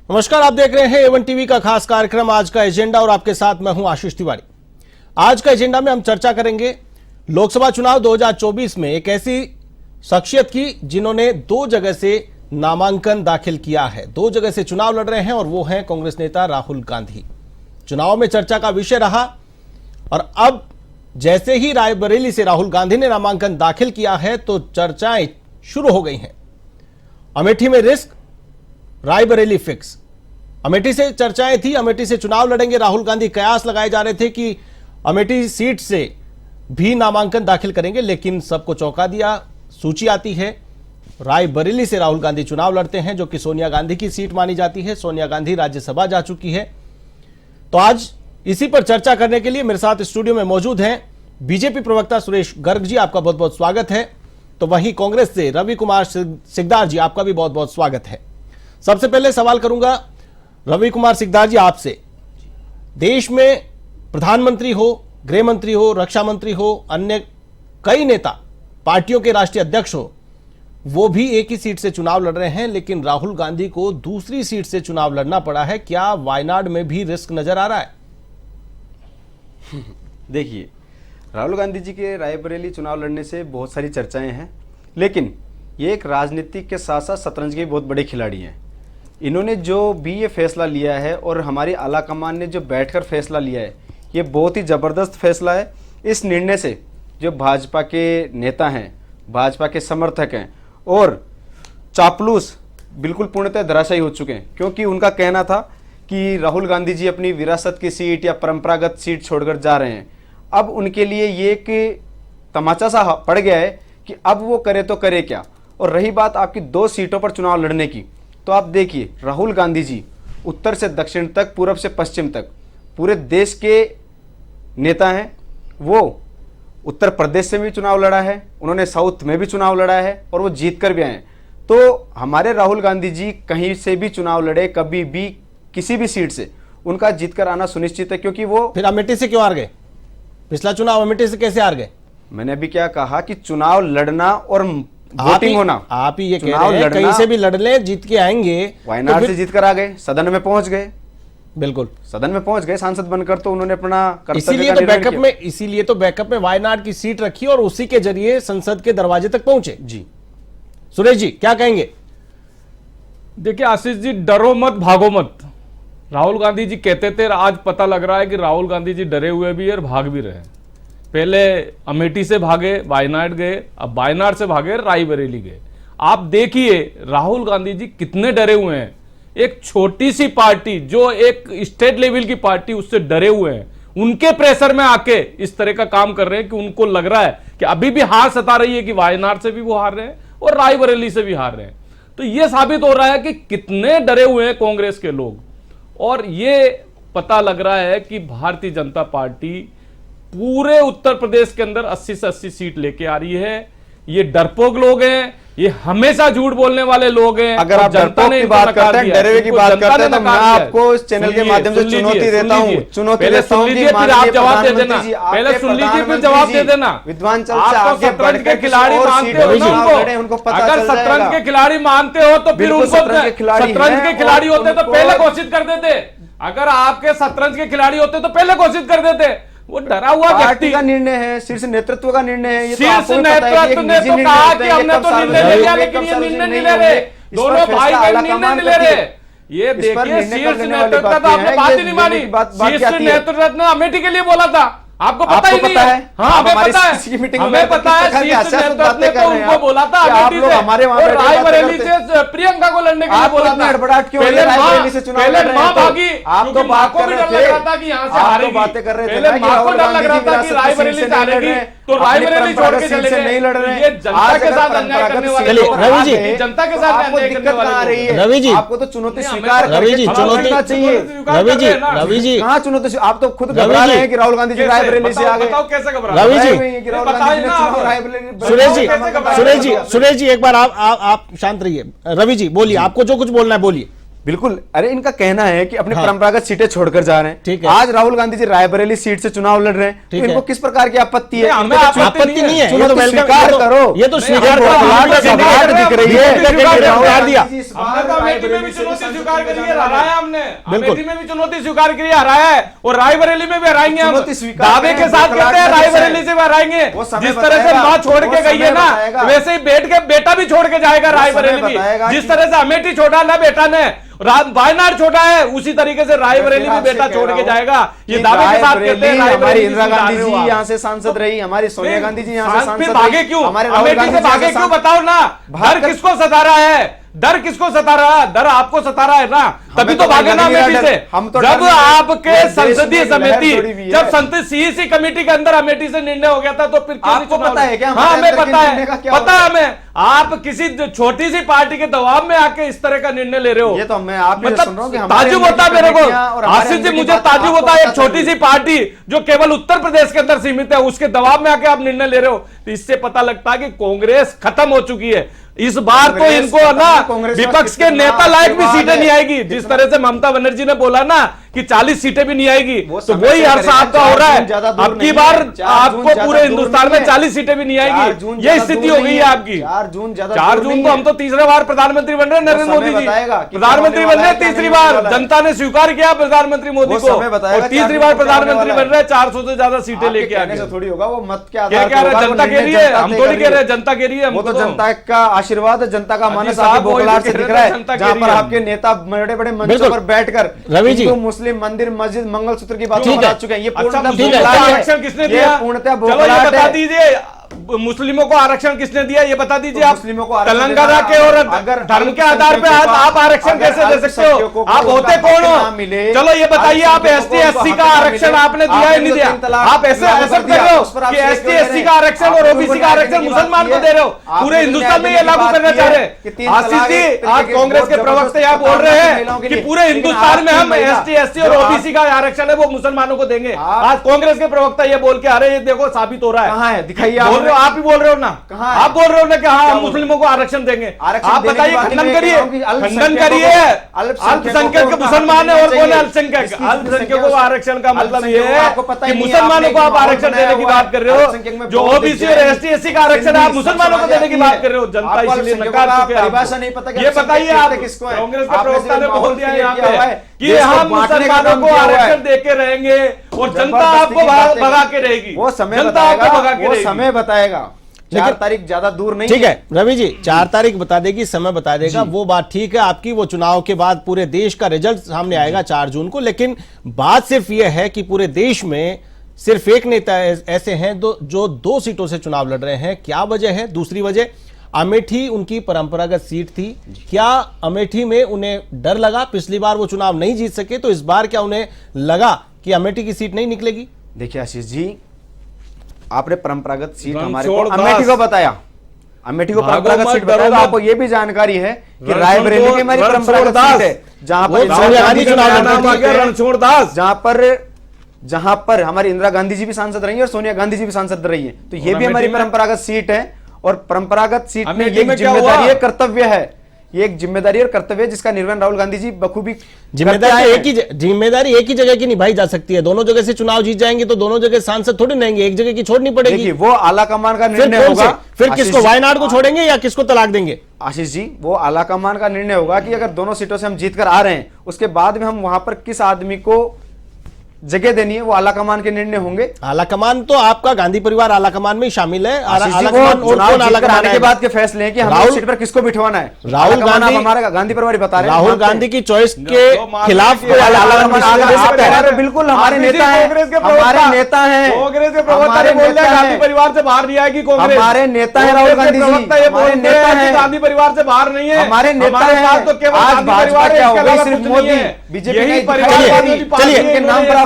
नमस्कार, आप देख रहे हैं एवन टीवी का खास कार्यक्रम आज का एजेंडा और आपके साथ मैं हूं आशीष तिवारी। आज का एजेंडा में हम चर्चा करेंगे लोकसभा चुनाव 2024 में एक ऐसी शख्सियत की जिन्होंने दो जगह से नामांकन दाखिल किया है, दो जगह से चुनाव लड़ रहे हैं और वो हैं कांग्रेस नेता राहुल गांधी। चुनाव में चर्चा का विषय रहा और अब जैसे ही रायबरेली से राहुल गांधी ने नामांकन दाखिल किया है तो चर्चाएं शुरू हो गई हैं। अमेठी में रिस्क, रायबरेली फिक्स। अमेठी से चर्चाएं थी, अमेठी से चुनाव लड़ेंगे राहुल गांधी। कयास लगाए जा रहे थे कि अमेठी सीट से भी नामांकन दाखिल करेंगे, लेकिन सबको चौंका दिया। सूची आती है, रायबरेली से राहुल गांधी चुनाव लड़ते हैं, जो कि सोनिया गांधी की सीट मानी जाती है। सोनिया गांधी राज्यसभा जा चुकी है। तो आज इसी पर चर्चा करने के लिए मेरे साथ स्टूडियो में मौजूद हैं बीजेपी प्रवक्ता सुरेश गर्ग जी, आपका बहुत बहुत स्वागत है। तो वहीं कांग्रेस से रवि कुमार सिकदार जी, आपका भी बहुत बहुत स्वागत है। सबसे पहले सवाल करूंगा रवि कुमार सिकदार जी आपसे। देश में प्रधानमंत्री हो, गृह मंत्री हो, रक्षा मंत्री हो, अन्य कई नेता, पार्टियों के राष्ट्रीय अध्यक्ष हो, वो भी एक ही सीट से चुनाव लड़ रहे हैं, लेकिन राहुल गांधी को दूसरी सीट से चुनाव लड़ना पड़ा है। क्या वायनाड में भी रिस्क नजर आ रहा है? देखिए, राहुल गांधी जी के रायबरेली चुनाव लड़ने से बहुत सारी चर्चाएं हैं, लेकिन ये एक राजनीतिक के साथ साथ शतरंज के बहुत बड़े खिलाड़ी हैं। इन्होंने जो भी ये फैसला लिया है और हमारी आलाकमान ने जो बैठकर फैसला लिया है, ये बहुत ही ज़बरदस्त फैसला है। इस निर्णय से जो भाजपा के नेता हैं, भाजपा के समर्थक हैं और चापलूस बिल्कुल पूर्णतः धराशायी हो चुके हैं, क्योंकि उनका कहना था कि राहुल गांधी जी अपनी विरासत की सीट या परंपरागत सीट छोड़कर जा रहे हैं। अब उनके लिए ये एक तमाचा सा पड़ गया है कि अब वो करे तो करे क्या। और रही बात आपकी दो सीटों पर चुनाव लड़ने की, तो आप देखिए राहुल गांधी जी उत्तर से दक्षिण तक, पूरब से पश्चिम तक पूरे देश के नेता हैं। वो उत्तर प्रदेश से भी चुनाव लड़ा है, उन्होंने साउथ में भी चुनाव लड़ा है और वो जीत कर भी आए हैं। तो हमारे राहुल गांधी जी कहीं से भी चुनाव लड़े, कभी भी किसी भी सीट से, उनका जीत कर आना सुनिश्चित है। क्योंकि वो फिर अमेठी से क्यों हार गए? पिछला चुनाव अमेठी से कैसे हार गए? मैंने अभी क्या कहा कि चुनाव लड़ना और वोटिंग होना, आप ही ये कह रहे हैं कहीं से भी लड़ ले जीत के आएंगे। वायनाड से जीत कर आ गए, सदन में पहुंच गए। बिल्कुल सदन में पहुंच गए सांसद बनकर, तो उन्होंने अपना इसीलिए तो बैकअप में वायनाड की सीट रखी और उसी के जरिए संसद के दरवाजे तक पहुंचे। जी सुरेश जी क्या कहेंगे? देखिए आशीष जी, डरो मत भागो मत। राहुल गांधी जी कहते थे, आज पता लग रहा है कि राहुल गांधी जी डरे हुए भी और भाग भी रहे। पहले अमेठी से भागे, वायनाड गए, अब वायनाड से भागे रायबरेली गए। आप देखिए राहुल गांधी जी कितने डरे हुए हैं। एक छोटी सी पार्टी जो एक स्टेट लेवल की पार्टी, उससे डरे हुए हैं। उनके प्रेशर में आके इस तरह का काम कर रहे हैं कि उनको लग रहा है कि अभी भी हार सता रही है कि वायनाड से भी वो हार रहे हैं और रायबरेली से भी हार रहे हैं। तो यह साबित हो रहा है कि कितने डरे हुए हैं कांग्रेस के लोग। और ये पता लग रहा है कि भारतीय जनता पार्टी पूरे उत्तर प्रदेश के अंदर 80 से 80 सीट लेके आ रही है। ये डरपोक लोग हैं, ये हमेशा झूठ बोलने वाले लोग हैं। अगर आप डरपोक की बात करते हैं, डरे की बात करते हैं, तो मैं आपको इस चैनल के माध्यम से चुनौती देता हूं, चुनौती देता हूं कि आप जवाब दे देना। पहले सुन लीजिए, फिर जवाब दे देना। विद्वांचल से आगे शतरंज के खिलाड़ी मानते हो ना उनको, अगर शतरंज के खिलाड़ी मानते हो तो फिर उनको, शतरंज के खिलाड़ी होते तो पहले घोषित कर देते। अगर आपके शतरंज के खिलाड़ी होते तो पहले घोषित कर देते। वो डरा हुआ व्यक्ति का निर्णय है, शीर्ष नेतृत्व का निर्णय है। शीर्ष नेतृत्व ने तो कहा कि हमने तो निर्णय ले लिया, लेकिन ये निर्णय नहीं ले रहे। दोनों भाई बहन निर्णय नहीं ले रहे। ये देखिए, शीर्ष नेतृत्व का तो आपने बात ही नहीं मानी। शीर्ष नेतृत्व ने अमेठी के लिए बोला था, आपको पता ही नहीं है। हाँ, हमें पता है, हमें पता है। शीर्ष नेतृत्व ने तो उनको बोला था अमेठी से और रायबरेली से प्रियंका को लड़ने के लिए बोला था। पहले मां भागी, आपको मां को भी डर लग रहा था कि यहाँ से हारेगी। पहले मां को डर लग रहा था कि रायबरेली से हारेगी, तो रायबरेली छोड़ के चले गए। नहीं लड़ रहे, ये जनता के साथ अन्याय करने वाले लोग। रवि जी, जनता के साथ अन्याय करने वाले लोग। रवि जी, आपको तो चुनौती स्वीकार, रवि जी चुनौती चाहिए। रवि जी कहाँ चुनौती? आप तो खुद घबरा रहे हैं कि राहुल गांधी जी रायबरेली से आ गए। बताओ कैसे घबरा? रवि जी, सुरेश जी एक बार आप शांत रहिए। रवि जी बोलिए, आपको जो कुछ बोलना है बोलिए। बिल्कुल। अरे इनका कहना है कि अपनी परंपरागत सीटें छोड़कर जा रहे हैं। ठीक है। आज राहुल गांधी जी रायबरेली सीट से चुनाव लड़ रहे हैं, तो इनको किस प्रकार की आपत्ति है? हमें आपत्ति नहीं है, चुनो तो स्वीकार करो। ये तो स्वीकार दिख रही है। अमेठी में भी चुनौती स्वीकार करी है, हराया हमने। अमेठी में भी चुनौती स्वीकार करी है, हराया है, और रायबरेली में भी हराएंगे हम। दावे के साथ कहते हैं रायबरेली से भी हराएंगे। जिस तरह से माँ छोड़ के गई है ना, वैसे ही बेटा भी छोड़ के जाएगा रायबरेली में। जिस तरह से अमेठी छोड़ा ना बेटा ने, वायनाड छोटा है, उसी तरीके से रायबरेली भी बेटा छोड़ के जाएगा। ये दावे के साथ कहते हैं। हमारी इंदिरा गांधी जी यहाँ से सांसद रही, हमारी सोनिया गांधी जी यहाँ से सांसद भागे क्यों? अमेठी से भागे क्यों? बताओ ना। डर किसको सता रहा है? डर किसको सता रहा है? डर आपको सता रहा है ना, तभी तो भागे ना अमेठी से। जब आपके संसदीय समिति, जब संसदीय सीईसी कमेटी के अंदर अमेठी से निर्णय हो गया था, तो फिर आपको पता है क्या? हाँ, हमें पता है हमें। आप किसी छोटी सी पार्टी के दबाव में आके इस तरह का निर्णय ले रहे हो। ये तो मैं आप सुन रहा हूं कि ताजुब होता है मेरे को, आशीष जी, मुझे ताजुब होता है। एक छोटी सी पार्टी जो केवल उत्तर प्रदेश के अंदर सीमित है, उसके दबाव में आके आप निर्णय ले रहे हो, तो इससे पता लगता है कि कांग्रेस खत्म हो चुकी है। इस बार तो इनको ना विपक्ष के नेता लायक भी सीटें नहीं आएगी। जिस तरह से ममता बनर्जी ने बोला ना कि 40 सीटें भी नहीं आएगी, तो वही हर्ष आपका हो रहा है। अब की बार आपको पूरे हिंदुस्तान में 40 सीटें भी नहीं आएगी, ये स्थिति हो गई है आपकी। 4 जून तो हम तो तीसरी बार प्रधानमंत्री बन रहे हैं, नरेंद्र मोदी जी प्रधानमंत्री बन रहे हैं तीसरी बार। जनता ने स्वीकार किया प्रधानमंत्री मोदी को, और तीसरी बार प्रधानमंत्री बन रहे हैं। 400 से ज्यादा सीटें लेके आने से थोड़ी होगा, वो मत क्या कह रहे हैं? जनता कह रही है, हम थोड़ी कह रहे हैं, जनता कह रही है। वो तो जनता का आशीर्वाद, जनता का मानस आपके बोखलाहट से दिख रहा है, जहां पर आपके नेता बड़े बड़े मंचों पर बैठकर रवि जी मुस्लिम मंदिर मस्जिद मंगलसूत्र की बात बता चुके हैं। ये आरक्षण किसने दिया? पूर्णतः बता दीजिए, मुस्लिमों को आरक्षण किसने दिया, ये बता दीजिए। आप मुस्लिमों को तेलंगाना के और धर्म के आधार पे आप आरक्षण कैसे दे सकते हो? आप होते कौन हो? चलो ये बताइए, आप एसटी एससी का आरक्षण आपने दिया या नहीं दिया? आप ऐसे कर रहे हो कि एसटी एससी का आरक्षण और ओबीसी का आरक्षण मुसलमान को दे रहे हो, पूरे हिंदुस्तान में ये लागू करना चाह रहे हैं। आशीष जी, आज कांग्रेस के प्रवक्ता यहाँ बोल रहे हैं कि पूरे हिंदुस्तान में हम एसटी एससी और ओबीसी का आरक्षण है वो मुसलमानों को देंगे। आज कांग्रेस के प्रवक्ता ये बोल के, अरे ये देखो साबित हो रहा है। कहाँ है? दिखाइए। आप ही बोल रहे हो ना, आप बोल रहे हो ना कि हाँ हम मुस्लिमों को आरक्षण देंगे। आप बताइए, खंडन करिए, खंडन करिए। अल्पसंख्यक मुसलमान है और कौन है अल्पसंख्यक? अल्पसंख्यकों को आरक्षण का मतलब ये है कि मुसलमानों को आप आरक्षण देने की बात कर रहे हो। जो ओबीसी और एसटी एससी का आरक्षण है, आप मुसलमानों को देने की बात कर रहे हो। जनता इसलिए नकार चुके हैं। परिभाषा नहीं पता। ये बताइए, आप कांग्रेस के प्रवक्ता ने बोल दिया यहाँ पे कि हम मुसलमानों को आरक्षण देके रहेंगे और जनता आपको भगा के रहेगी। वो समय जनता आपको भगा के रहेगी। समय बताएगा। 4 तारीख ज्यादा दूर नहीं। ठीक है रवि जी, 4 तारीख बता देगी, समय बता देगा, वो बात ठीक है आपकी। वो चुनाव के बाद पूरे देश का रिजल्ट सामने आएगा 4 जून को। लेकिन बात सिर्फ ये है कि पूरे देश में सिर्फ एक नेता ऐसे हैं जो 2 सीटों से चुनाव लड़ रहे हैं। क्या वजह है? दूसरी वजह, अमेठी उनकी परंपरागत सीट थी। क्या अमेठी में उन्हें डर लगा? पिछली बार वो चुनाव नहीं जीत सके, तो इस बार क्या उन्हें लगा कि अमेठी की सीट नहीं निकलेगी? देखिए आशीष जी, आपने परंपरागत सीट हमारे को अमेठी को बताया, अमेठी को परंपरागत सीट बताया, तो आपको यह भी जानकारी है कि रायबरेली की हमारी परंपरागत सीट है, जहां पर जहां पर हमारी इंदिरा गांधी जी भी सांसद रही है और सोनिया गांधी जी भी सांसद रही है। तो ये भी हमारी परंपरागत सीट है, और परंपरागत सीट में ये जिम्मेदारी है, कर्तव्य है, ये एक जिम्मेदारी और कर्तव्य है जिसका निर्वहन राहुल गांधी जी बखूबी। जिम्मेदारी एक ही जगह की निभाई जा सकती है। दोनों जगह से चुनाव जीत जाएंगे तो दोनों जगह सांसद थोड़ी रहेंगे, एक जगह की छोड़नी पड़ेगी। वो आला कमान का निर्णय होगा। फिर किसको, वायनाड को छोड़ेंगे या किसको तलाक देंगे? आशीष जी, वो आला कमान का निर्णय होगा कि अगर दोनों सीटों से हम जीत कर आ रहे हैं, उसके बाद में हम वहां पर किस आदमी को जगह देनी है, वो आला कमान के निर्णय होंगे। आला कमान तो आपका गांधी परिवार आला कमान में शामिल है। आने के बाद के फैसले हैं कि हम सीट पर किसको बिठवाना है। राहुल गांधी, हमारा गांधी परिवार बता रहे हैं, राहुल गांधी की चॉइस के खिलाफ बिल्कुल हमारे नेता हैं, हमारे नेता हैं, कांग्रेस के प्रवक्ता ने बोल दिया गांधी परिवार से बाहर नहीं आएगी कांग्रेस। हमारे नेता है राहुल गांधी जी, हमारे नेता है, गांधी परिवार से बाहर नहीं है, हमार नेता है। तो केवल गांधी परिवार क्या हो गई? सिर्फ मोदी बीजेपी के नाम पर।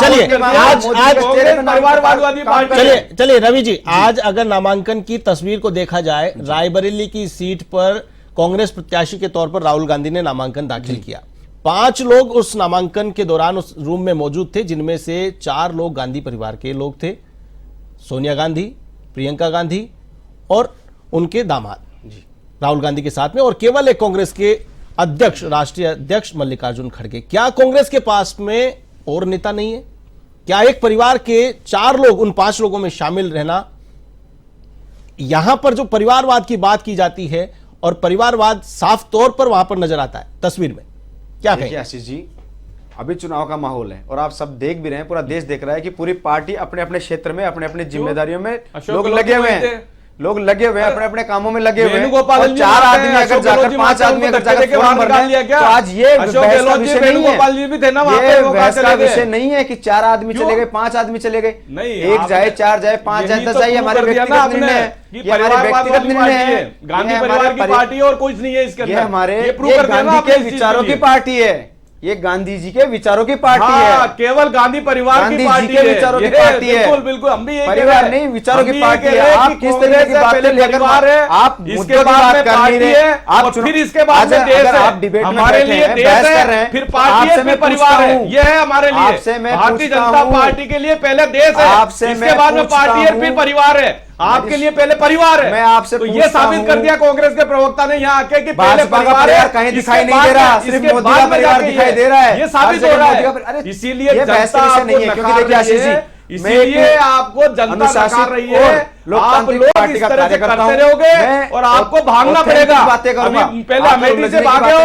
चलिए रवि जी, आज अगर नामांकन की तस्वीर को देखा जाए, रायबरेली की सीट पर कांग्रेस प्रत्याशी के तौर पर राहुल गांधी ने नामांकन दाखिल किया। 5 लोग उस नामांकन के दौरान उस रूम में मौजूद थे, जिनमें से 4 लोग गांधी परिवार के लोग थे, सोनिया गांधी, प्रियंका गांधी और उनके दामाद राहुल गांधी के साथ में, और केवल एक कांग्रेस के अध्यक्ष, राष्ट्रीय अध्यक्ष मल्लिकार्जुन खड़गे, क्या कांग्रेस के पास में और नेता नहीं है? क्या एक परिवार के 4 लोग उन 5 लोगों में शामिल रहना, यहां पर जो परिवारवाद की बात की जाती है और परिवारवाद साफ तौर पर वहां पर नजर आता है तस्वीर में, क्या कहें? आशीष जी, अभी चुनाव का माहौल है और आप सब देख भी रहे हैं, पूरा देश देख रहा है कि पूरी पार्टी अपने अपने क्षेत्र में अपने अपने जिम्मेदारियों में लोग लगे हुए हैं, लोग लगे हुए हैं, अपने अपने कामों में लगे हुए हैं। और 4 आदमी अगर जाकर 5 आदमी अगर जाकर फॉर्म भर रहे हैं, तो आज ये बहस का विषय नहीं है, ये बहस का विषय नहीं है कि 4 आदमी चले गए, 5 आदमी चले गए, 1 जाए, 4 जाए, 5 जाए, 10 जाए, हमारे व्यक्तिगत निर्णय है, ये हमारे व्यक्तिगत निर्णय है, गांधी परिवार की पार्टी और कुछ नहीं है इसके अंदर। ये हमारे गांधी के विचारों की पार्टी है, ये गांधी जी के विचारों की पार्टी है, केवल गांधी परिवार की पार्टी के विचारों की पार्टी है, बिल्कुल बिल्कुल, हम भी यही परिवार नहीं विचारों की पार्टी है। आप किस तरीके की बातें लेकर आप मुद्दों की बात कर नहीं रहे, आप फिर इसके बाद में देश है, आप डिबेट में हमारे लिए देश है, फिर पार्टी है, फिर परिवार है, ये है हमारे लिए। आपसे मैं भारतीय जनता पार्टी के लिए पहले देश है, आपसे इसके बाद में पार्टी है, फिर परिवार है। आपके लिए पहले परिवार है। मैं आपसे तो ये साबित कर दिया कांग्रेस के प्रवक्ता ने यहाँ आके कि पहले परिवार है, कहीं दिखाई नहीं दे रहा, सिर्फ मोदी का परिवार दिखाई दे रहा है, ये साबित हो रहा है। इसीलिए जनता आपको नकार रही है, इसीलिए आपको जनता नकार रही है। आप लोग इस तरह से करते रहोगे और आपको भागना पड़ेगा। अभी पहले अमेठी से भागे हो,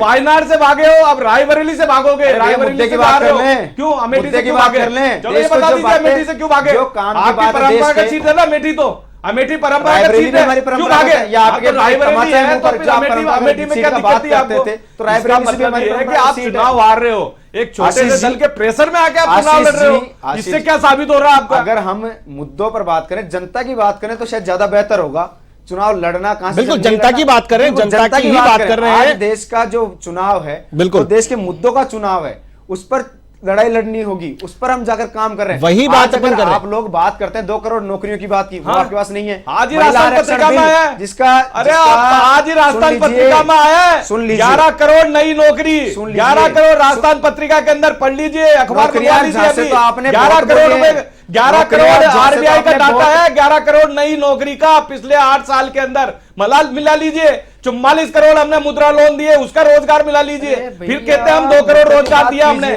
वायनाड से भागे हो, अब रायबरेली से भागोगे, रायबरेली से भाग रहे हो, क्यों अमेठी से क्यों भागे? चलो ये बता दीजिए अमेठी से क्यों भागे? आपकी परंपरागत सीट है ना अमेठी, तो अमेठी परंपरागत सीट है, क्यों भागे? रायबरेली है तो फिर अमेठी में क्या दिक्कत थी आपको? तो रायबरेली से मतलब ये है कि आप चुनाव हार रहे हो, एक छोटे से दल के प्रेशर में आके आप चुनाव लड़ रहे हो, इससे क्या साबित हो रहा है आपका? अगर हम मुद्दों पर बात करें, जनता की बात करें तो शायद ज्यादा बेहतर होगा। चुनाव लड़ना कहां से? बिल्कुल जनता की बात करें, जनता की ही बात कर रहे हैं। देश का जो चुनाव है, बिल्कुल देश के मुद्दों का चुनाव है, उस पर लड़ाई लड़नी होगी, उस पर हम जाकर काम कर रहे हैं। वही बात अपन कर रहे हैं। आप लोग बात करते हैं 2 करोड़ नौकरियों की बात की, वो आपके पास नहीं है। आज ही राजस्थान पत्रिका में आया है, जिसका आज ही राजस्थान पत्रिका में आया है, सुन लीजिए, 11 करोड़ नई नौकरी, 11 करोड़ राजस्थान पत्रिका के अंदर पढ़ लीजिए, अखबार खुलवा लीजिए अभी। 11 करोड़ रुपए, 11 करोड़ आरबीआई का डाटा है, 11 करोड़ नई नौकरी का पिछले 8 साल के अंदर मिला लीजिए। 44 करोड़ हमने मुद्रा लोन दिए, उसका रोजगार मिला लीजिए। फिर कहते हैं हम 2 करोड़ रोजगार दिया हमने,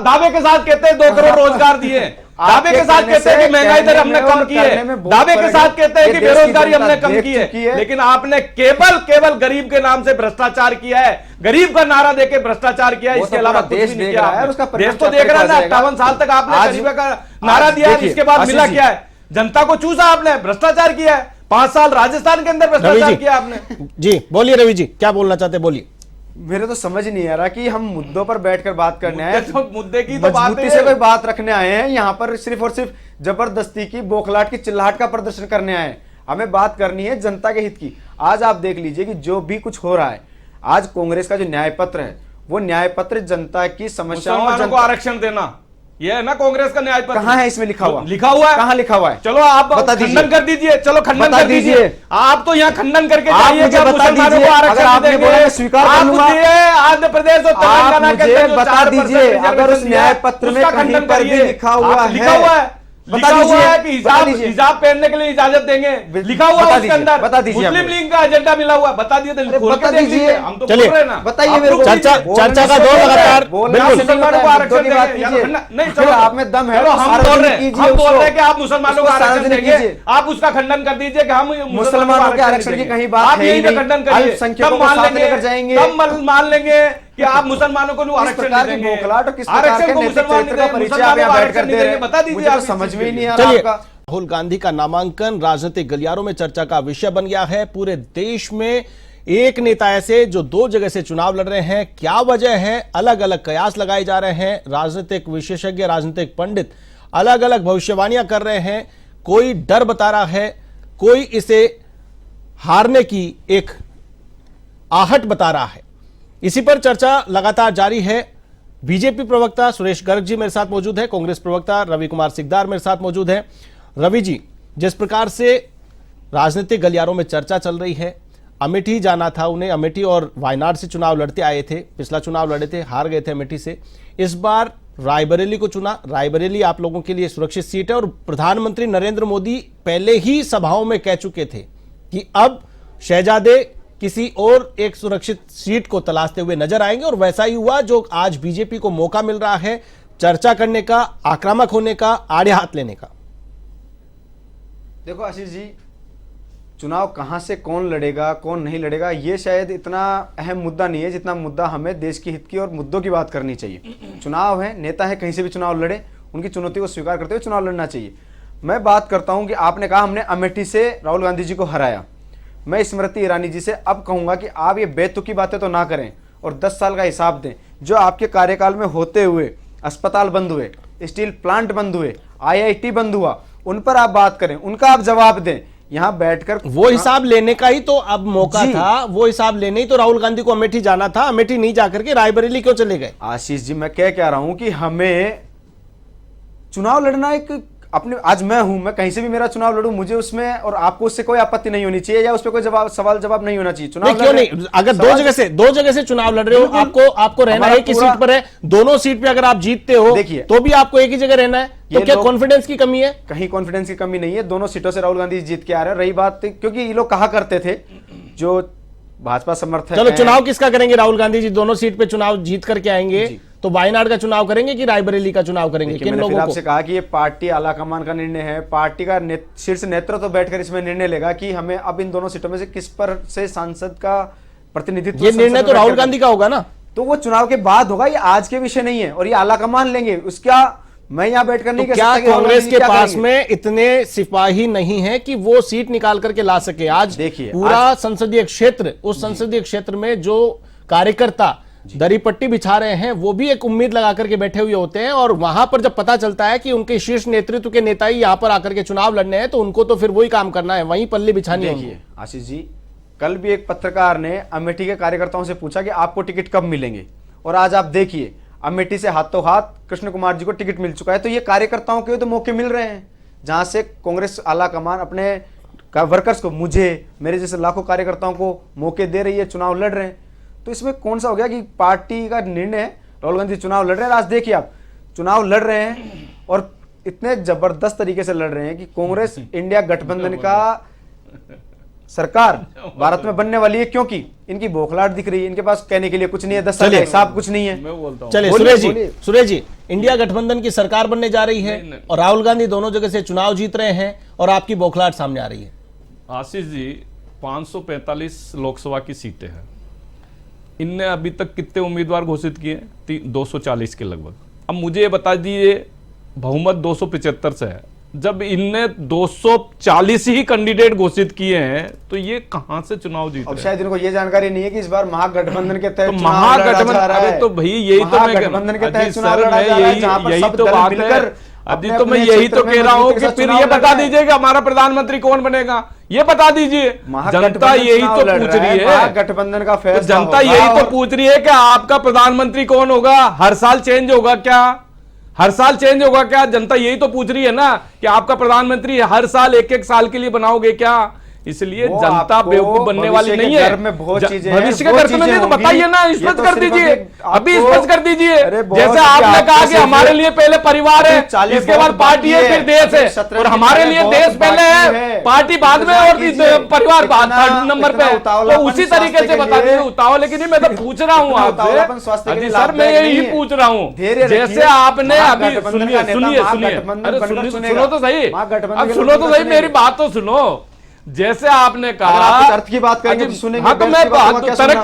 दावे के साथ कहते हैं 2 करोड़ रोजगार दिए, दावे के साथ कहते हैं कि महंगाई दर हमने कम की है, दावे के साथ कहते हैं कि बेरोजगारी हमने कम की है, लेकिन आपने केवल गरीब के नाम से भ्रष्टाचार किया है, गरीब का नारा देके भ्रष्टाचार किया है, इसके अलावा देश नहीं किया। देश तो देख देख रहा है ना, 58 साल तक आपने गरीब का नारा दिया, इसके बाद मिला क्या है? जनता को चूसा आपने, भ्रष्टाचार किया है। 5 साल राजस्थान के अंदर भ्रष्टाचार किया आपने। जी बोलिए रवि जी, क्या बोलना चाहते हैं, बोलिए। मेरे तो समझ नहीं आ रहा कि हम मुद्दों पर बैठकर बात करने आए, मुद्दे की तो बात से कोई बात रखने आए हैं, यहाँ पर सिर्फ और सिर्फ जबरदस्ती की, बौखलाहट की, चिल्लाहट का प्रदर्शन करने आए हैं। हमें बात करनी है जनता के हित की। आज आप देख लीजिए कि जो भी कुछ हो रहा है, आज कांग्रेस का जो न्याय पत्र है, वो न्याय पत्र जनता की समस्याओं को आरक्षण देना, ये है ना कांग्रेस का न्याय पत्र। कहां है इसमें लिखा हुआ? लिखा हुआ है, कहां लिखा हुआ है? चलो आप खंडन कर दीजिए, चलो खंडन कर दीजिए। आप तो यहाँ खंडन करके जाइए कि मुसलमानों को आरक्षण देंगे, स्वीकार आंध्र प्रदेश और तेलंगाना के अंदर बता दीजिए, अगर उस न्याय पत्र में कहीं पर भी लिखा हुआ है, लिखा हुआ है कि हिजाब पहनने के लिए इजाजत देंगे, लिखा हुआ है उसके अंदर, बता दीजिए, मुस्लिम लीग का एजेंडा मिला हुआ है, बता दीजिए, बता दीजिए। हम तो बोल रहे हैं ना, बताइए मेरे को। चर्चा का दौर लगातार, मुसलमानों को आरक्षण देंगे, नहीं चलो आप में दम है, हम बोल रहे हैं कि आप मुसलमानों को आरक्षण देंगे, आप उसका खंडन कर दीजिए कि हम मुसलमानों के आरक्षण की कहीं बात है ही नहीं, खंडन करिए, तब मान लेंगे कि आप मुसलमानों को आरक्षण देंगे। आरक्षण को मुसलमान देंगे, बता दीजिए। आप समझ में नहीं आ रहा आपका। राहुल गांधी का नामांकन राजनीतिक गलियारों में चर्चा का विषय बन गया है। पूरे देश में एक नेता ऐसे जो 2 जगह से चुनाव लड़ रहे हैं, क्या वजह है? अलग अलग कयास लगाए जा रहे हैं, राजनीतिक विशेषज्ञ, राजनीतिक पंडित अलग अलग भविष्यवाणियां कर रहे हैं। कोई डर बता रहा है, कोई इसे हारने की एक आहट बता रहा है। इसी पर चर्चा लगातार जारी है। बीजेपी प्रवक्ता सुरेश गर्ग जी मेरे साथ मौजूद है, कांग्रेस प्रवक्ता रवि कुमार सिकदार मेरे साथ मौजूद है। रवि जी, जिस प्रकार से राजनीतिक गलियारों में चर्चा चल रही है, अमेठी जाना था उन्हें, अमेठी और वायनाड से चुनाव लड़ते आए थे, पिछला चुनाव लड़े थे, हार गए थे अमेठी से, इस बार रायबरेली को चुना। रायबरेली आप लोगों के लिए सुरक्षित सीट है और प्रधानमंत्री नरेंद्र मोदी पहले ही सभाओं में कह चुके थे कि अब शहजादे किसी और एक सुरक्षित सीट को तलाशते हुए नजर आएंगे। और वैसा ही हुआ जो आज बीजेपी को मौका मिल रहा है चर्चा करने का, आक्रामक होने का, आड़े हाथ लेने का। देखो आशीष जी, चुनाव कहां से कौन लड़ेगा कौन नहीं लड़ेगा ये शायद इतना अहम मुद्दा नहीं है जितना मुद्दा हमें देश के हित की और मुद्दों की बात करनी चाहिए। चुनाव है, नेता है, कहीं से भी चुनाव लड़े, उनकी चुनौती को स्वीकार करते हुए चुनाव लड़ना चाहिए। मैं बात करता हूं कि आपने कहा हमने अमेठी से राहुल गांधी जी को हराया। मैं स्मृति ईरानी जी से अब कहूंगा कि आप ये बेतुकी बातें तो ना करें और 10 साल का हिसाब दें। जो आपके कार्यकाल में होते हुए अस्पताल बंद हुए, स्टील प्लांट बंद हुए, IIT बंद हुआ, उन पर आप बात करें, उनका आप जवाब दें। यहां बैठकर वो हिसाब लेने का ही तो अब मौका था, वो हिसाब लेने ही तो राहुल गांधी को अमेठी जाना था। अमेठी नहीं जाकर के रायबरेली क्यों चले गए? आशीष जी, मैं कह रहा हूं कि हमें चुनाव लड़ना एक अपने, आज मैं कहीं से भी मेरा चुनाव लड़ूं, मुझे उसमें और आपको उससे कोई आपत्ति नहीं होनी चाहिए या उस पर कोई सवाल जवाब नहीं होना चाहिए। चुनाव क्यों नहीं? अगर दो जगह से चुनाव लड़ रहे हो, आपको रहना एक ही सीट पर है, दोनों सीट पे अगर आप जीतते हो देखिए तो भी आपको एक ही जगह रहना है, तो क्या कॉन्फिडेंस की कमी है? कहीं कॉन्फिडेंस की कमी नहीं है। दोनों सीटों से राहुल गांधी जीत के आ रहे हैं। रही बात, क्योंकि ये लोग कहा करते थे जो भाजपा समर्थक, चलो चुनाव किसका करेंगे? राहुल गांधी जी दोनों सीट पे चुनाव जीत करके आएंगे तो वायनाड का चुनाव करेंगे कि रायबरेली का चुनाव करेंगे? किन लोगों को? आपसे कहा कि ये पार्टी आलाकमान का निर्णय है, पार्टी का शीर्ष नेतृत्व तो बैठकर इसमें निर्णय लेगा कि हमें अब इन दोनों सीटों में से किस पर से सांसद का प्रतिनिधित्व। ये निर्णय तो राहुल गांधी का होगा ना, तो वो चुनाव के बाद होगा, ये आज के विषय नहीं है और ये आलाकमान लेंगे। उसका मैं यहां बैठकर नहीं कह सकता कि कांग्रेस के पास में इतने सिपाही नहीं है कि वो सीट निकाल करके ला सके? आज देखिए पूरा संसदीय क्षेत्र, उस संसदीय क्षेत्र में जो कार्यकर्ता दरी पट्टी बिछा रहे हैं वो भी एक उम्मीद लगा करके बैठे हुए होते हैं। और वहां पर जब पता चलता है कि उनके शीर्ष नेतृत्व के नेता ही यहां पर आकर के चुनाव लड़ने हैं तो उनको तो फिर वही काम करना है, वहीं पल्ली बिछानी है। देखिए आशीष जी, कल भी एक पत्रकार ने अमेठी के कार्यकर्ताओं से पूछा कि आपको टिकट कब मिलेंगे, और आज आप देखिए अमेठी से हाथों हाथ कृष्ण कुमार जी को टिकट मिल चुका है। तो ये कार्यकर्ताओं के तो मौके मिल रहे हैं जहां से कांग्रेस आला कमान अपने वर्कर्स को, मुझे, मेरे जैसे लाखों कार्यकर्ताओं को मौके दे रही है, चुनाव लड़ रहे हैं। तो इसमें कौन सा हो गया कि पार्टी का निर्णय है, राहुल गांधी चुनाव लड़ रहे हैं। आज देखिए आप चुनाव लड़ रहे हैं और इतने जबरदस्त तरीके से लड़ रहे हैं कि कांग्रेस इंडिया गठबंधन का सरकार भारत में बनने वाली है, क्योंकि इनकी बौखलाहट दिख रही है, इनके पास कहने के लिए कुछ नहीं है, 10 साल का हिसाब कुछ नहीं है। मैं बोलता हूं, चलिए सुरेश जी, इंडिया गठबंधन की सरकार बनने जा रही है और राहुल गांधी दोनों जगह से चुनाव जीत रहे हैं और आपकी बौखलाहट सामने आ रही है। आशीष जी, 545 लोकसभा की सीटें हैं, इनने अभी तक कितने उम्मीदवार घोषित किए? 240 के लगभग। अब मुझे ये बता दीजिए, बहुमत 275 से है, जब इनने 240 ही कैंडिडेट घोषित किए हैं तो ये कहां से चुनाव जीत रहे हैं? शायद इनको ये जानकारी नहीं है कि इस बार महागठबंधन के तहत महागठबंधन, अरे तो भाई यही तो मैं गठबंधन के तहत चुनाव लड़ा जा रहा है, जहां पर सब तो बात है। अभी तो मैं यही तो कह रहा हूं कि फिर ये बता दीजिए कि हमारा प्रधानमंत्री कौन बनेगा, ये बता दीजिए। जनता यही तो पूछ रही है, गठबंधन का फैसला, जनता यही तो पूछ रही है कि आपका प्रधानमंत्री कौन होगा? हर साल चेंज होगा क्या? हर साल चेंज होगा क्या? जनता यही तो पूछ रही है ना कि आपका प्रधानमंत्री हर साल एक साल के लिए बनाओगे क्या? इसलिए जनता बेवकूफ बनने वाली नहीं है। भविष्य के घर में नहीं तो बताइए ना, स्पष्ट कर दीजिए, अभी स्पष्ट कर दीजिए। जैसे आपने कहा कि हमारे लिए पहले परिवार है, इसके बाद पार्टी है, फिर देश है, और हमारे लिए देश पहले है, पार्टी बाद में और परिवार बाद थर्ड नंबर पे है। तो उसी तरीके से बता दीजिए। उतावल लेकिन नहीं, मैं तो पूछ रहा हूँ आपसे सर, मैं यही पूछ रहा हूँ। जैसे आपने अभी सुनिए सुनिए सुनिए, अरे सुनो तो सही, अब सुनो तो सही, मेरी बात तो सुनो। जैसे आपने कहा अर्थ की बात करेंगे तो सुनेंगे। हाँ, तो मैं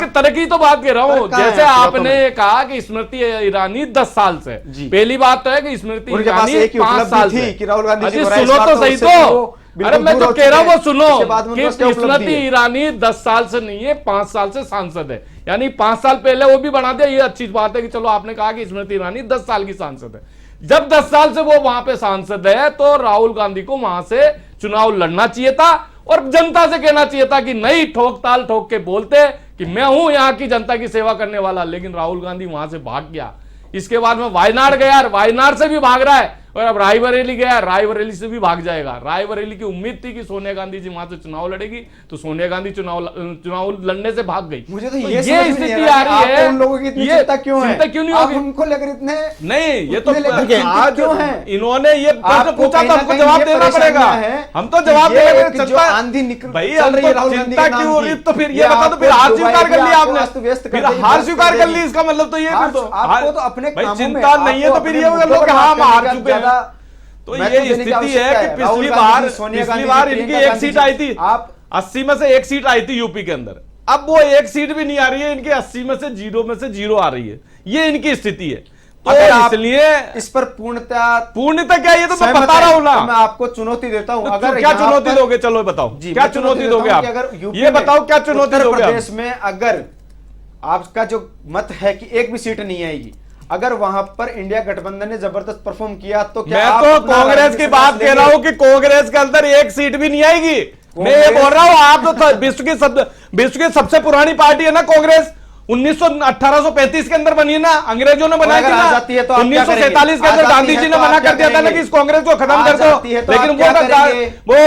तरक्की तो बात कर रहा हूँ। जैसे आपने कहा कि स्मृति ईरानी 10 साल से, पहली बात तो है कि स्मृति ईरानी 5 साल से, सुनो तो सही तो, अरे मैं तो कह रहा हूँ वो सुनो कि स्मृति ईरानी 10 साल से नहीं है, 5 साल से सांसद है, यानी 5 साल पहले वो भी बना दिया। ये अच्छी बात है कि चलो आपने कहा कि स्मृति ईरानी 10 साल की सांसद है। जब 10 साल से वो वहां पे सांसद है तो राहुल गांधी को वहां से चुनाव लड़ना चाहिए था और जनता से कहना चाहिए था कि नहीं ठोक ताल ठोक के बोलते कि मैं हूं यहां की जनता की सेवा करने वाला। लेकिन राहुल गांधी वहां से भाग गया। इसके बाद में वायनाड गया, वायनाड से भी भाग रहा है। और अब रायबरेली गया, रायबरेली से भी भाग जाएगा। रायबरेली की उम्मीद थी कि सोनिया गांधी जी वहां से चुनाव लड़ेगी, तो सोनिया गांधी चुनाव लड़ने से भाग गई। मुझे तो ये स्थिति आ रही है। उन लोगों की इतनी चिंता क्यों है? चिंता क्यों नहीं होगी? उनको लेकर इतने नहीं, ये तो आज क्यों है? इन्होंने ये प्रश्न पूछा तो हमको जवाब देना पड़ेगा। हम तो जवाब देंगे। आंधी निकल भाई हम तो चिंता क्यों हो रही, तो फिर ये बता दो, फिर हार स्वीकार कर लिया आपने, फिर हार स्वीकार कर ली, इसका मतलब तो ये आपको तो अपने भाई चिंता नहीं है तो फिर ये लोग हम हार चुके हैं। तो ये स्थिति है कि पिछली बार इनकी एक सीट आई थी, आप 80 में से एक सीट आई थी यूपी के अंदर, अब वो एक सीट भी नहीं आ रही है, इनकी 80 में से जीरो आ रही है, ये इनकी स्थिति है। तो इसलिए इस पर पूर्णता क्या, ये तो मैं बता रहा हूं ना, मैं आपको चुनौती देता हूं। अगर क्या चुनौती दोगे, चलो बताओ क्या चुनौती दोगे आप, ये बताओ क्या चुनौती दोगे। प्रदेश में अगर आपका जो मत है कि एक भी सीट नहीं आएगी, अगर वहां पर इंडिया गठबंधन ने जबरदस्त परफॉर्म किया तो क्या मैं तो कांग्रेस की बात कह रहा हूं कि कांग्रेस के अंदर एक सीट भी नहीं आएगी। मैं ये बोल रहा हूं, आप तो विश्व की सबसे पुरानी पार्टी है ना कांग्रेस, 1835 के अंदर बनी है ना, अंग्रेजों ने बनाई थी ना, 1947 के अंदर गांधी जी ने मना कर दिया था ना कि इस कांग्रेस को खत्म कर दो, लेकिन वो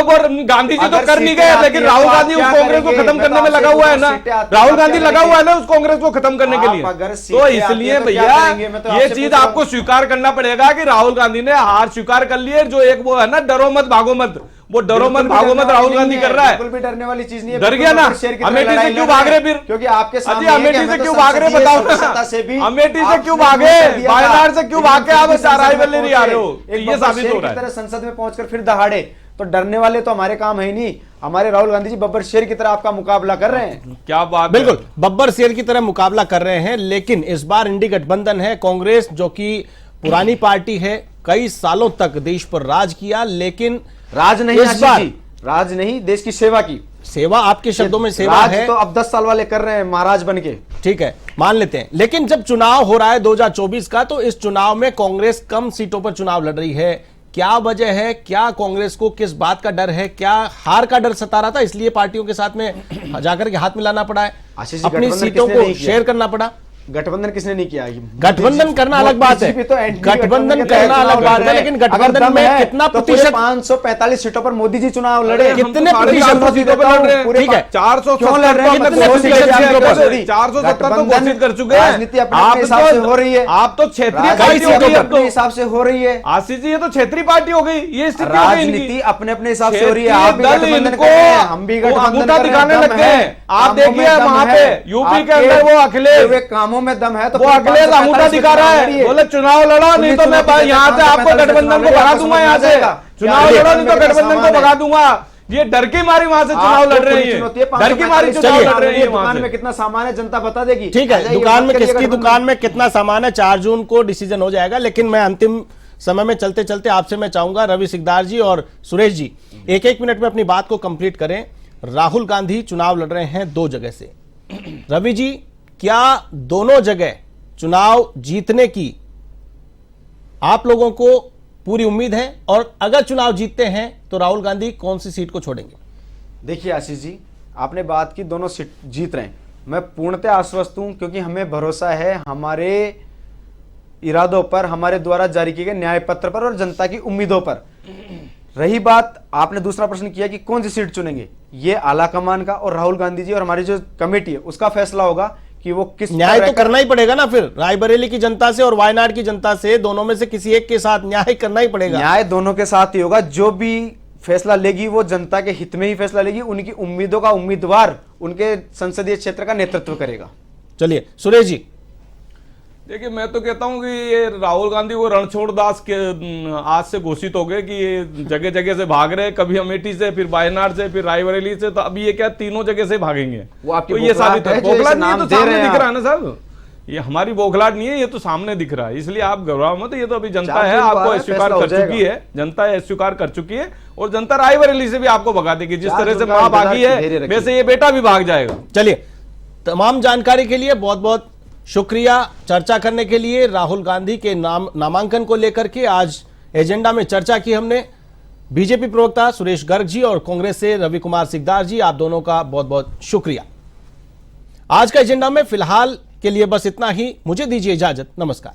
गांधी जी तो कर नहीं गए, लेकिन राहुल गांधी उस कांग्रेस को खत्म करने में लगा हुआ है ना, राहुल गांधी लगा हुआ है ना उस कांग्रेस को खत्म करने के लिए। तो इसलिए भैया ये चीज आपको स्वीकार करना पड़ेगा कि राहुल गांधी ने हार स्वीकार कर ली है। जो एक वो है ना डरो मत भागो मत, वो डरो मत भागो मत राहुल गांधी कर रहा है, बिल्कुल भी डरने वाली चीज नहीं है। डर गया ना, अमेठी से क्यों भाग रहे फिर, क्योंकि आपके सामने अमेठी से क्यों भाग रहे बताओ ना, अमेठी से क्यों भागे, वायनाड से क्यों भाग के आप रायबरेली आ रहे हो, ये साबित हो रहा है। संसद में पहुंचकर फिर दहाड़े, तो डरने वाले तो हमारे काम है ही नहीं। हमारे राहुल गांधी जी बब्बर शेर की तरह आपका मुकाबला कर रहे हैं। क्या बात, बिल्कुल बब्बर शेर की तरह मुकाबला कर रहे हैं, लेकिन इस बार इंडी गठबंधन है, कांग्रेस जो कि पुरानी पार्टी है, कई सालों तक देश पर राज किया, लेकिन राज नहीं, राज नहीं, देश की सेवा की। सेवा आपके शब्दों में सेवा है, तो अब 10 साल वाले कर रहे हैं महाराज बन के, ठीक है मान लेते हैं। लेकिन जब चुनाव हो रहा है 2024 का, तो इस चुनाव में कांग्रेस कम सीटों पर चुनाव लड़ रही है, क्या वजह है, क्या कांग्रेस को किस बात का डर है, क्या हार का डर सता रहा था इसलिए पार्टियों के साथ में जाकर के हाथ मिलाना पड़ा है, अपनी सीटों को शेयर करना पड़ा। गठबंधन किसने नहीं किया? गठबंधन करना अलग बात है, गठबंधन करना अलग बात है, लेकिन गठबंधन में कितना प्रतिशत, 545 सीटों पर मोदी जी चुनाव लड़े, कितने प्रतिशत सीटों पर लड़ रहे हैं? ठीक है, 470 तो घोषित कर चुके हैं। राजनीति अपने हिसाब से हो रही है, आप तो क्षेत्रीय पार्टी हो गई, अपने हिसाब से हो रही है। आशीष जी ये तो क्षेत्रीय पार्टी हो गई, ये स्थिति राजनीति अपने अपने हिसाब से हो रही है। आप भी गठबंधन को हम भी गठबंधन अंगूठा दिखाने लग गए। आप देखिए वहां पे यूपी के अंदर वो अखिलेश कामों में दम है, तो वो अखिलेश अंगूठा दिखा रहा है, बोले चुनाव लड़ो नहीं तो मैं यहाँ से आपको गठबंधन को भगा दूंगा, यहाँ से चुनाव लड़ो नहीं तो गठबंधन को भगा दूंगा। ये डर की मारी वहां से चुनाव लड़ रही है, डर की मारी चुनाव लड़ रही है। दुकान में कितना सामान है जनता बता देगी। ठीक है, दुकान में किसकी दुकान में कितना सामान है 4 जून को डिसीजन हो जाएगा। लेकिन मैं अंतिम समय में चलते चलते आपसे मैं चाहूंगा रवि सिकदार जी और सुरेश जी एक मिनट में अपनी बात को कंप्लीट करें। राहुल गांधी चुनाव लड़ रहे हैं 2 जगह से, रवि जी क्या दोनों जगह चुनाव जीतने की आप लोगों को पूरी उम्मीद है, और अगर चुनाव जीतते हैं तो राहुल गांधी कौन सी सीट को छोड़ेंगे? देखिए आशीष जी, आपने बात की दोनों सीट जीत रहे हैं, मैं पूर्णतः आश्वस्त हूं, क्योंकि हमें भरोसा है हमारे इरादों पर, हमारे द्वारा जारी किए गए न्याय पत्र पर और जनता की उम्मीदों पर। रही बात आपने दूसरा प्रश्न किया कि कौन सी सीट चुनेंगे, ये आला कमान का और राहुल गांधी जी और हमारी जो कमेटी है उसका फैसला होगा कि वो किस न्याय तो करना ही पड़ेगा ना, फिर रायबरेली की जनता से और वायनाड की जनता से, दोनों में से किसी एक के साथ न्याय करना ही पड़ेगा। न्याय दोनों के साथ ही होगा, जो भी फैसला लेगी वो जनता के हित में ही फैसला लेगी, उनकी उम्मीदों का उम्मीदवार उनके संसदीय क्षेत्र का नेतृत्व करेगा। चलिए सुरेश जी। देखिए मैं तो कहता हूं कि ये राहुल गांधी वो रणछोड़ दास के आज से घोषित हो गए कि ये जगह जगह से भाग रहे, कभी अमेठी से, फिर वायनाड से, फिर रायबरेली से, तो अभी ये क्या तीनों जगह से भागेंगे। तो ये साबित है, बौखलाहट नहीं, तो सामने दिख रहा है ना साहब, ये हमारी बौखलाहट नहीं है, ये तो सामने दिख रहा है, इसलिए आप घबराओ मत, ये तो अभी जनता है आपको स्वीकार कर चुकी है, जनता स्वीकार कर चुकी है, और जनता रायबरेली से भी आपको भगा देगी। जिस तरह से मां भागी है वैसे ये बेटा भी भाग जाएगा। चलिए, तमाम जानकारी के लिए बहुत बहुत शुक्रिया। चर्चा करने के लिए राहुल गांधी के नामांकन को लेकर के आज एजेंडा में चर्चा की हमने। बीजेपी प्रवक्ता सुरेश गर्ग जी और कांग्रेस से रवि कुमार सिकदार जी, आप दोनों का बहुत बहुत शुक्रिया। आज का एजेंडा में फिलहाल के लिए बस इतना ही, मुझे दीजिए इजाजत, नमस्कार।